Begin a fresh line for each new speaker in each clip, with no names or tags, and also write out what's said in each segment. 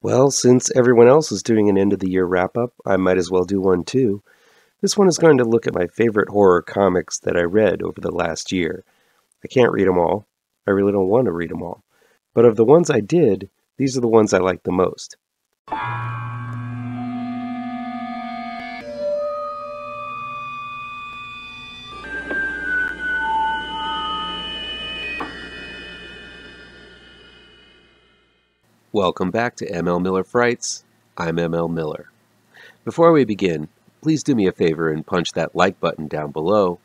Well, since everyone else is doing an end-of-the-year wrap-up, I might as well do one too. This one is going to look at my favorite horror comics that I read over the last year. I can't read them all. I really don't want to read them all. But of the ones I did, these are the ones I like the most. Welcome back to ML Miller Frights. I'm ML Miller. Before we begin, please do me a favor and punch that like button down below.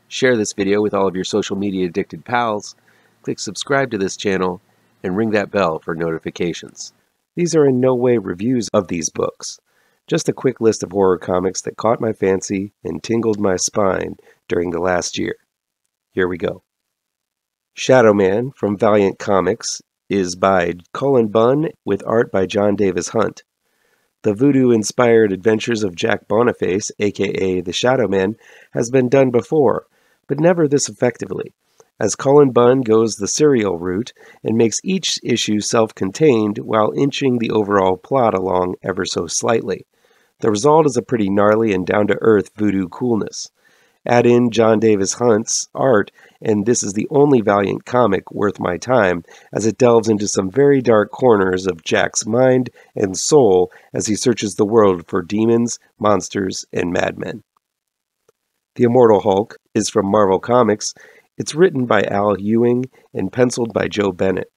Share this video with all of your social media addicted pals. Click subscribe to this channel and ring that bell for notifications. These are in no way reviews of these books. Just a quick list of horror comics that caught my fancy and tingled my spine during the last year. Here we go. SHADOWMAN from Valiant Comics is by Cullen Bunn with art by John Davis Hunt. The voodoo-inspired adventures of Jack Boniface, aka the SHADOWMAN, has been done before, but never this effectively, as Cullen Bunn goes the serial route and makes each issue self-contained while inching the overall plot along ever so slightly. The result is a pretty gnarly and down-to-earth voodoo coolness. Add in John Davis Hunt's art, and this is the only Valiant comic worth my time, as it delves into some very dark corners of Jack's mind and soul as he searches the world for demons, monsters, and madmen. The Immortal Hulk is from Marvel Comics. It's written by Ewing and penciled by Joe Bennett.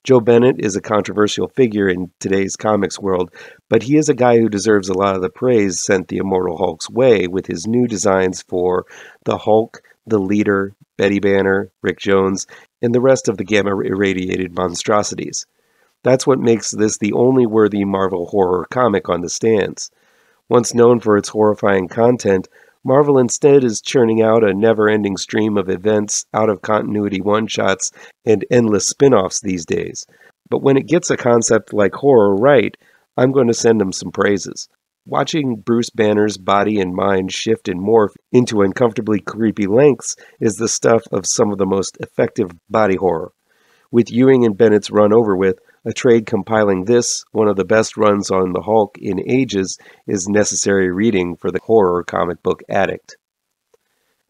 Joe Bennett is a controversial figure in today's comics world, but he is a guy who deserves a lot of the praise sent the Immortal Hulk's way with his new designs for the Hulk, the Leader, Betty Banner, Rick Jones, and the rest of the gamma-irradiated monstrosities. That's what makes this the only worthy Marvel horror comic on the stands. Once known for its horrifying content, Marvel instead is churning out a never-ending stream of events, out-of-continuity one-shots, and endless spin-offs these days. But when it gets a concept like horror right, I'm going to send them some praises. Watching Bruce Banner's body and mind shift and morph into uncomfortably creepy lengths is the stuff of some of the most effective body horror. With Ewing and Bennett's run over with, a trade compiling this, one of the best runs on the Hulk in ages, is necessary reading for the horror comic book addict.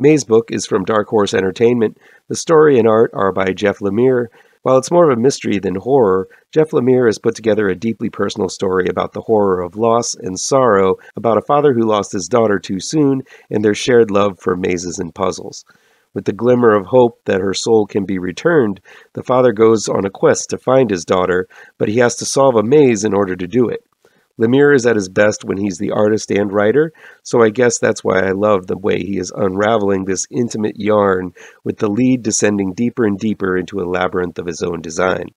MAZEBOOK is from Dark Horse Entertainment. The story and art are by Jeff Lemire. While it's more of a mystery than horror, Jeff Lemire has put together a deeply personal story about the horror of loss and sorrow, about a father who lost his daughter too soon, and their shared love for mazes and puzzles. With the glimmer of hope that her soul can be returned, the father goes on a quest to find his daughter, but he has to solve a maze in order to do it. Lemire is at his best when he's the artist and writer, so I guess that's why I love the way he is unraveling this intimate yarn, with the lead descending deeper and deeper into a labyrinth of his own design.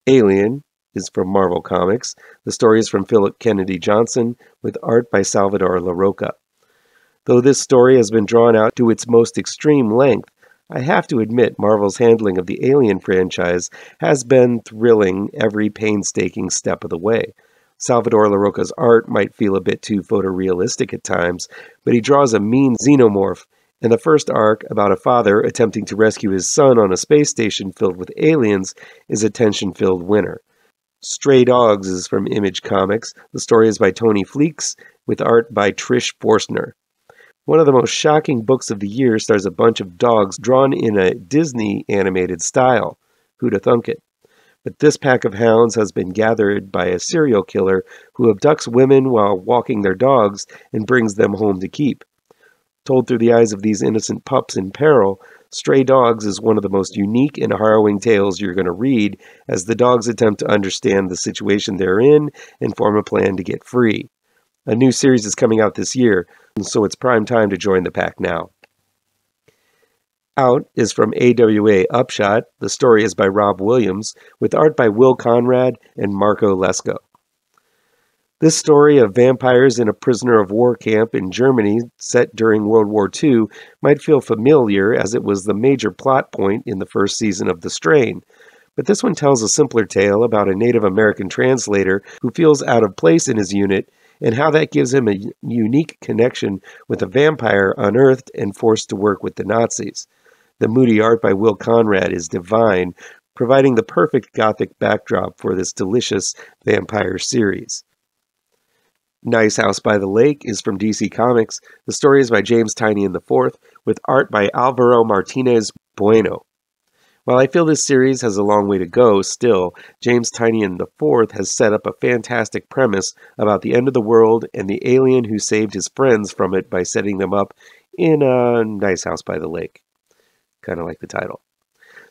Alien is from Marvel Comics. The story is from Phillip Kennedy Johnson, with art by Salvador Larroca. Though this story has been drawn out to its most extreme length, I have to admit Marvel's handling of the Alien franchise has been thrilling every painstaking step of the way. Salvador Larroca's art might feel a bit too photorealistic at times, but he draws a mean xenomorph, and the first arc about a father attempting to rescue his son on a space station filled with aliens is a tension-filled winner. Stray Dogs is from Image Comics. The story is by Tony Fleecs, with art by Trish Forstner. One of the most shocking books of the year stars a bunch of dogs drawn in a Disney animated style. Who'da thunk it? But this pack of hounds has been gathered by a serial killer who abducts women while walking their dogs and brings them home to keep. Told through the eyes of these innocent pups in peril, Stray Dogs is one of the most unique and harrowing tales you're going to read, as the dogs attempt to understand the situation they're in and form a plan to get free. A new series is coming out this year, so it's prime time to join the pack now. Out is from AWA Upshot. The story is by Rob Williams, with art by Will Conrad and Marco Lesko. This story of vampires in a prisoner of war camp in Germany set during World War II might feel familiar, as it was the major plot point in the first season of The Strain. But this one tells a simpler tale about a Native American translator who feels out of place in his unit, and how that gives him a unique connection with a vampire unearthed and forced to work with the Nazis. The moody art by Will Conrad is divine, providing the perfect gothic backdrop for this delicious vampire series. Nice House by the Lake is from DC Comics. The story is by James Tynion IV, with art by Alvaro Martinez Bueno. While I feel this series has a long way to go, still, James Tynion IV has set up a fantastic premise about the end of the world and the alien who saved his friends from it by setting them up in a nice house by the lake. Kind of like the title.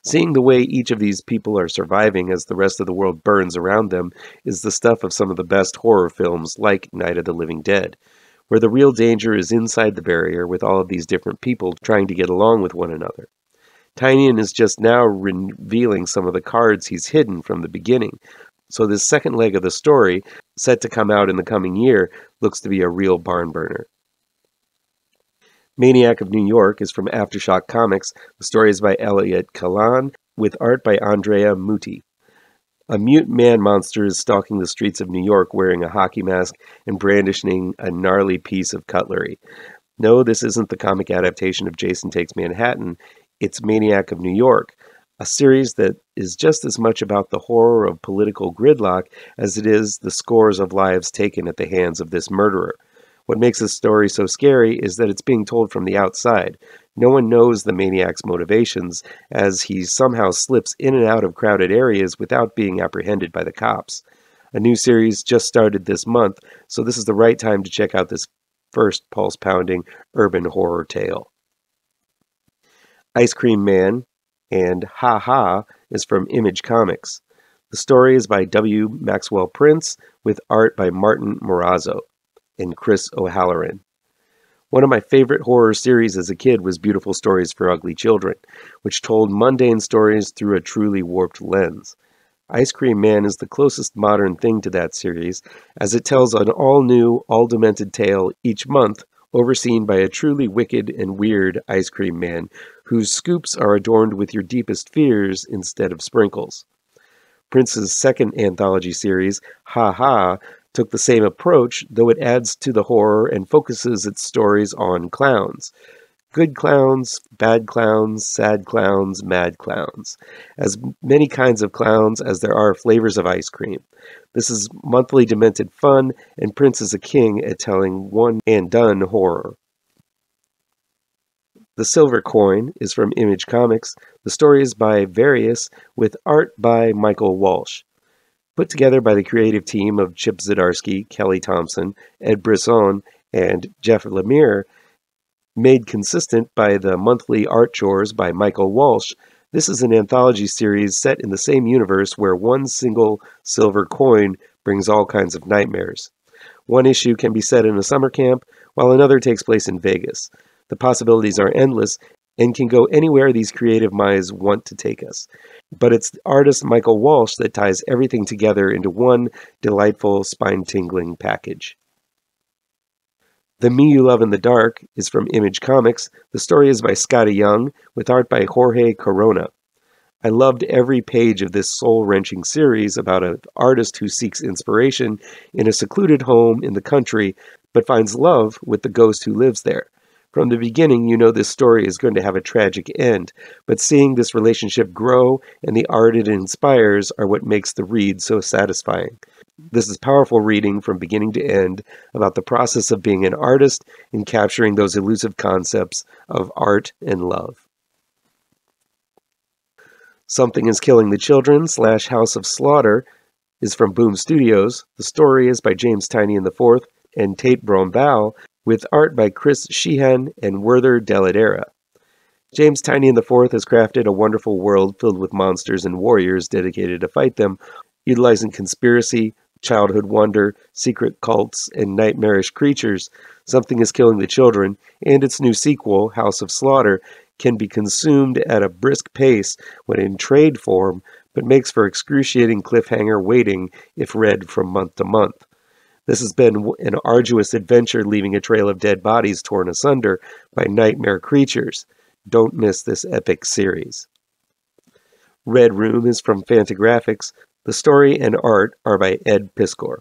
Seeing the way each of these people are surviving as the rest of the world burns around them is the stuff of some of the best horror films like Night of the Living Dead, where the real danger is inside the barrier with all of these different people trying to get along with one another. Tynion is just now revealing some of the cards he's hidden from the beginning, so this second leg of the story, set to come out in the coming year, looks to be a real barn burner. Maniac of New York is from AfterShock Comics. The story is by Elliott, Kalan, with art by Andrea, Mutti. A mute man-monster is stalking the streets of New York wearing a hockey mask and brandishing a gnarly piece of cutlery. No, this isn't the comic adaptation of Jason Takes Manhattan. It's Maniac of New York, a series that is just as much about the horror of political gridlock as it is the scores of lives taken at the hands of this murderer. What makes this story so scary is that it's being told from the outside. No one knows the maniac's motivations, as he somehow slips in and out of crowded areas without being apprehended by the cops. A new series just started this month, so this is the right time to check out this first pulse-pounding urban horror tale. Ice Cream Man and Ha Ha is from Image Comics. The story is by W. Maxwell Prince, with art by Martin Morazzo and Chris O'Halloran. One of my favorite horror series as a kid was Beautiful Stories for Ugly Children, which told mundane stories through a truly warped lens. Ice Cream Man is the closest modern thing to that series, as it tells an all-new, all-demented tale each month, overseen by a truly wicked and weird ice cream man whose scoops are adorned with your deepest fears instead of sprinkles. Prince's second anthology series, Ha Ha, took the same approach, though it adds to the horror and focuses its stories on clowns. Good clowns, bad clowns, sad clowns, mad clowns. As many kinds of clowns as there are flavors of ice cream. This is monthly demented fun, and Prince is a king at telling one-and-done horror. The Silver Coin is from Image Comics. The story is by Various, with art by Michael Walsh. Put together by the creative team of Chip Zdarsky, Kelly Thompson, Ed Brisson, and Jeff Lemire, made consistent by the monthly art chores by Michael Walsh, this is an anthology series set in the same universe where one single silver coin brings all kinds of nightmares. One issue can be set in a summer camp, while another takes place in Vegas. The possibilities are endless and can go anywhere these creative minds want to take us. But it's artist Michael Walsh that ties everything together into one delightful, spine-tingling package. The Me You Love in the Dark is from Image Comics. The story is by Scotty Young, with art by Jorge Corona. I loved every page of this soul-wrenching series about an artist who seeks inspiration in a secluded home in the country, but finds love with the ghost who lives there. From the beginning, you know this story is going to have a tragic end, but seeing this relationship grow and the art it inspires are what makes the read so satisfying. This is powerful reading from beginning to end about the process of being an artist and capturing those elusive concepts of art and love. Something is Killing the Children / House of Slaughter is from Boom Studios. The story is by James Tynion IV and Tate Brombal, with art by Chris Sheehan and Werther Deladera. James Tynion IV has crafted a wonderful world filled with monsters and warriors dedicated to fight them, utilizing conspiracy, childhood wonder, secret cults, and nightmarish creatures. Something is Killing the Children, and its new sequel, House of Slaughter, can be consumed at a brisk pace when in trade form, but makes for excruciating cliffhanger waiting if read from month to month. This has been an arduous adventure, leaving a trail of dead bodies torn asunder by nightmare creatures. Don't miss this epic series. Red Room is from Fantagraphics. The story and art are by Ed Piskor.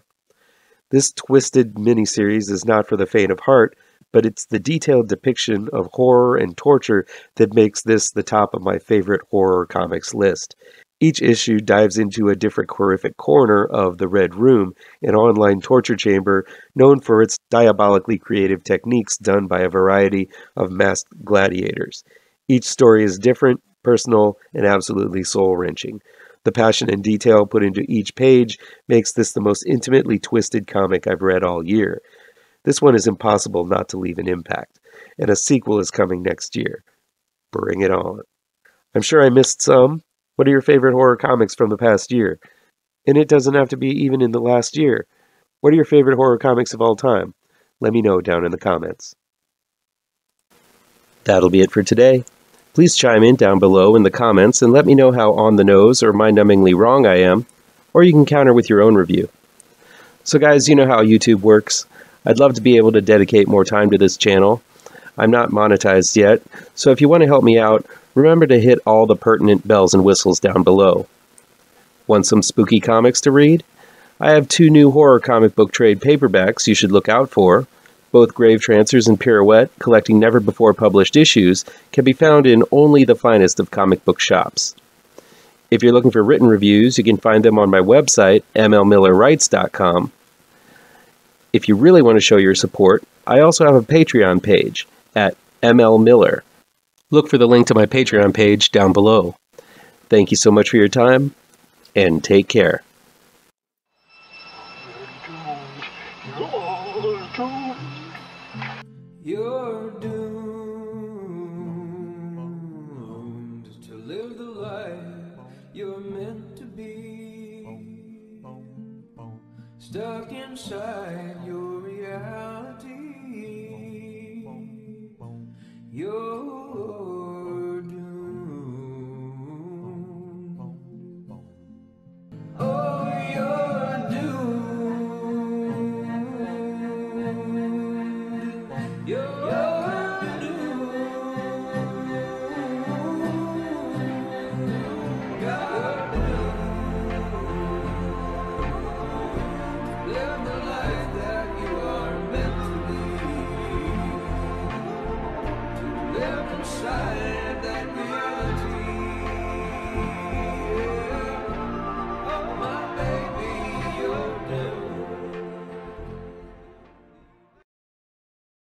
This twisted miniseries is not for the faint of heart, but it's the detailed depiction of horror and torture that makes this the top of my favorite horror comics list. Each issue dives into a different horrific corner of the Red Room, an online torture chamber known for its diabolically creative techniques done by a variety of masked gladiators. Each story is different, personal, and absolutely soul-wrenching. The passion and detail put into each page makes this the most intimately twisted comic I've read all year. This one is impossible not to leave an impact, and a sequel is coming next year. Bring it on. I'm sure I missed some. What are your favorite horror comics from the past year? And it doesn't have to be even in the last year. What are your favorite horror comics of all time? Let me know down in the comments. That'll be it for today. Please chime in down below in the comments and let me know how on the nose or mind-numbingly wrong I am, or you can counter with your own review. So guys, you know how YouTube works. I'd love to be able to dedicate more time to this channel. I'm not monetized yet, so if you want to help me out, remember to hit all the pertinent bells and whistles down below. Want some spooky comics to read? I have 2 new horror comic book trade paperbacks you should look out for. Both Grave Trancers and Pirouette, collecting never-before-published issues, can be found in only the finest of comic book shops. If you're looking for written reviews, you can find them on my website, mlmillerwrites.com. If you really want to show your support, I also have a Patreon page at mlmiller. Look for the link to my Patreon page down below. Thank you so much for your time, and take care.
You're doomed to live the life you're meant to be, stuck inside your reality.